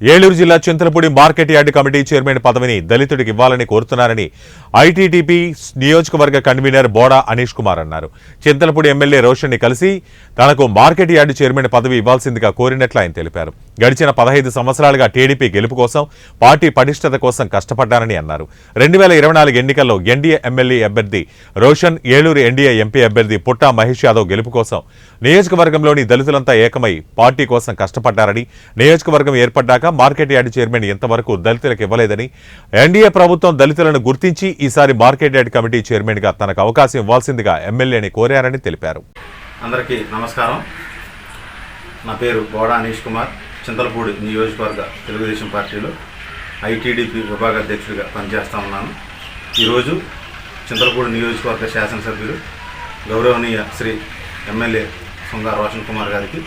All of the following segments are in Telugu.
ఏలూరు జిల్లా Chintalapudi market yard committee chairman పదవిని దళితుడికి ఇవ్వాలని కోరుతున్నారని ఐటీడీపీ నియోజకవర్గ కన్వీనర్ బోడా అనీష్ కుమార్ అన్నారు. చింతలపూడి ఎమ్మెల్యే రోషన్ ని కలిసి తనకు మార్కెట్ యార్డ్ చైర్మన్ పదవి ఇవ్వాల్సిందిగా కోరినట్లు ఆయన తెలిపారు. గడిచిన 15 సంవత్సరాలుగా టీడీపీ గెలుపు కోసం, పార్టీ పటిష్టత కోసం కష్టపడ్డారని అన్నారు. 2024 ఎన్నికల్లో ఎన్డీఏ ఎమ్మెల్యే అభ్యర్థి రోషన్, ఏలూరు ఎన్డీఏ ఎంపీ అభ్యర్థి పుట్టా మహేష్ యాదవ్ గెలుపు కోసం నియోజకవర్గంలోని దళితులంతా ఏకమై పార్టీ కోసం కష్టపడ్డారని, నియోజకవర్గం ఏర్పడ్డాక మార్కెట్ యార్డ్ చైర్మన్ ఇంతవరకు దళితులకు ఇవ్వలేదని, ఎన్డీఏ ప్రభుత్వం దళితులను గుర్తించి ఈసారి మార్కెట్ యార్డ్ కమిటీ చైర్మన్ గా తనకు అవకాశం ఇవ్వాల్సిందిగా ఎమ్మెల్యేని కోరారని తెలిపారు. అందరికీ నమస్కారం. నా పేరు బోడా అనీష్ కుమార్. చింతలపూడి నియోజకవర్గ తెలుగుదేశం పార్టీలో ఐటీడీపీ విభాగ అధ్యక్షుడిగా పనిచేస్తూ ఉన్నాను. ఈరోజు చింతలపూడి నియోజకవర్గ శాసనసభ్యులు గౌరవనీయ శ్రీ ఎమ్మెల్యే సొంగ రోషన్ కుమార్ గారికి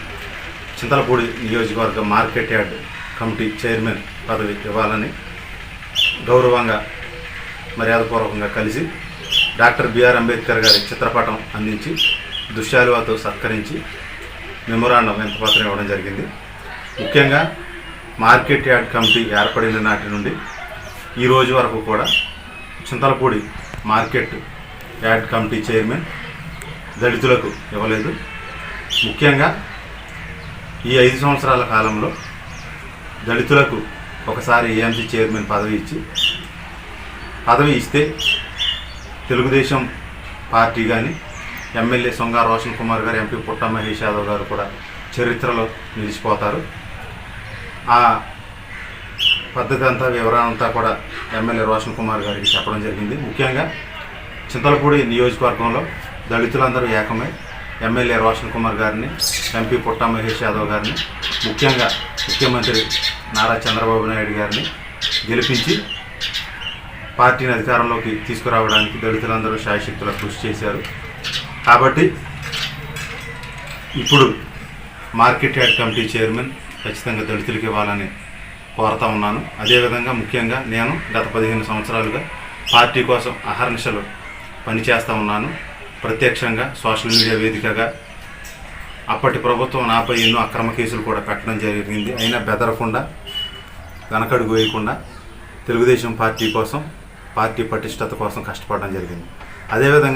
చింతలపూడి నియోజకవర్గ మార్కెట్ యార్డ్ కమిటీ చైర్మన్ పదవి ఇవ్వాలని గౌరవంగా మర్యాదపూర్వకంగా కలిసి డాక్టర్ బిఆర్ అంబేద్కర్ గారి చిత్రపటం అందించి దుశ్శాలువాతో సత్కరించి మెమొరాండం వినతిపత్రం ఇవ్వడం జరిగింది. ముఖ్యంగా మార్కెట్ యార్డ్ కమిటీ ఏర్పడిన నాటి నుండి ఈ రోజు వరకు కూడా Chintalapudi market yard committee chairman దళితులకు ఇవ్వలేదు. ముఖ్యంగా ఈ 5 సంవత్సరాల కాలంలో దళితులకు ఒకసారి ఏఎంసీ చైర్మన్ పదవి ఇస్తే తెలుగుదేశం పార్టీ కానీ, ఎమ్మెల్యే సొంగ రోషన్ కుమార్ గారు, ఎంపీ పుట్టా మహేష్ యాదవ్ గారు కూడా చరిత్రలో నిలిచిపోతారు. ఆ పద్ధతి అంతా, వివరణ అంతా కూడా ఎమ్మెల్యే రోషన్ కుమార్ గారికి చెప్పడం జరిగింది. ముఖ్యంగా చింతలపూడి నియోజకవర్గంలో దళితులందరూ ఏకమై ఎమ్మెల్యే రోషన్ కుమార్ గారిని, ఎంపీ పుట్టా మహేష్ యాదవ్ గారిని, ముఖ్యంగా ముఖ్యమంత్రి నారా చంద్రబాబు నాయుడు గారిని గెలిపించి పార్టీని అధికారంలోకి తీసుకురావడానికి దళితులందరూ శాయశక్తులా కృషి చేశారు. కాబట్టి ఇప్పుడు మార్కెట్ యార్డ్ కమిటీ చైర్మన్ ఖచ్చితంగా దళితులకి ఇవ్వాలని కోరుతా ఉన్నాను. అదేవిధంగా ముఖ్యంగా నేను గత 15 సంవత్సరాలుగా పార్టీ కోసం అహర్నిశలు పనిచేస్తూ ఉన్నాను. ప్రత్యక్షంగా సోషల్ మీడియా వేదికగా అప్పటి ప్రభుత్వం నాపై ఎన్నో అక్రమ కేసులు కూడా పెట్టడం జరిగింది. అయినా బెదరకుండా, వెనకడుగు వేయకుండా తెలుగుదేశం పార్టీ కోసం, పార్టీ పటిష్టత కోసం కష్టపడడం జరిగింది. అదేవిధంగా